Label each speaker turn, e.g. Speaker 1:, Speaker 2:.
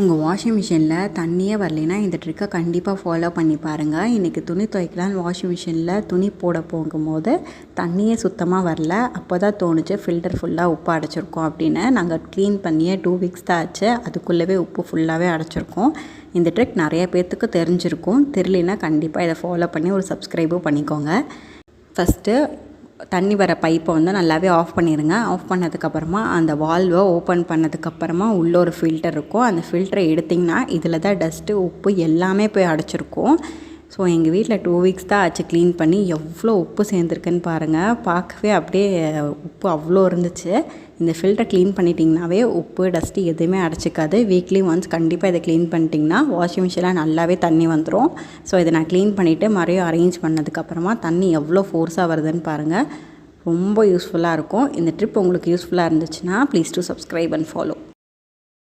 Speaker 1: உங்கள் வாஷிங் மிஷினில் தண்ணியே வரலைன்னா இந்த ட்ரிக்கை கண்டிப்பாக ஃபாலோ பண்ணி பாருங்கள். இன்றைக்கி துணி துவைக்கலான்னு வாஷிங் மிஷினில் துணி போட போகும்போது தண்ணியே சுத்தமாக வரல. அப்போ தான் தோணுச்சு ஃபில்டர் ஃபுல்லாக உப்பு அடைச்சிருக்கோம் அப்படின்னு. நாங்கள் க்ளீன் பண்ணியே 2 வீக்ஸ் தான் ஆச்சு. அதுக்குள்ளவே உப்பு ஃபுல்லாகவே அடைச்சிருக்கோம். இந்த ட்ரிக் நிறைய பேர்த்துக்கு தெரிஞ்சிருக்கும். தெரியலனா கண்டிப்பாக இதை ஃபாலோ பண்ணி ஒரு சப்ஸ்கிரைபும் பண்ணிக்கோங்க. ஃபஸ்ட்டு தண்ணி வர பைப்பை நல்லாவே ஆஃப் பண்ணிடுங்க. ஆஃப் பண்ணதுக்கப்புறமா அந்த வால்வை ஓப்பன் பண்ணதுக்கப்புறமா உள்ளே ஒரு ஃபில்டர் இருக்கும். அந்த ஃபில்டரை எடுத்திங்கன்னா இதில் தான் டஸ்ட்டு உப்பு எல்லாமே போய் அடைச்சிருக்கும். ஸோ எங்கள் வீட்டில் 2 வீக்ஸ் தான் ஆச்சு க்ளீன் பண்ணி. எவ்வளோ உப்பு சேர்ந்துருக்குன்னு பாருங்கள். பார்க்கவே அப்படியே உப்பு அவ்வளோ இருந்துச்சு. இந்த ஃபில்டரை க்ளீன் பண்ணிட்டிங்கனாவே உப்பு டஸ்ட்டு எதுவுமே அடைச்சிக்காது. வீக்லி ஒன்ஸ் கண்டிப்பாக இதை க்ளீன் பண்ணிட்டிங்கன்னா வாஷிங் மிஷினில் நல்லாவே தண்ணி வந்துடும். ஸோ இதை நான் க்ளீன் பண்ணிவிட்டு மறுபடியும் அரேஞ்ச் பண்ணதுக்கப்புறமா தண்ணி எவ்வளோ ஃபோர்ஸாக வருதுன்னு பாருங்கள். ரொம்ப யூஸ்ஃபுல்லாக இருக்கும். இந்த ட்ரிப் உங்களுக்கு யூஸ்ஃபுல்லாக இருந்துச்சுன்னா please to subscribe and follow.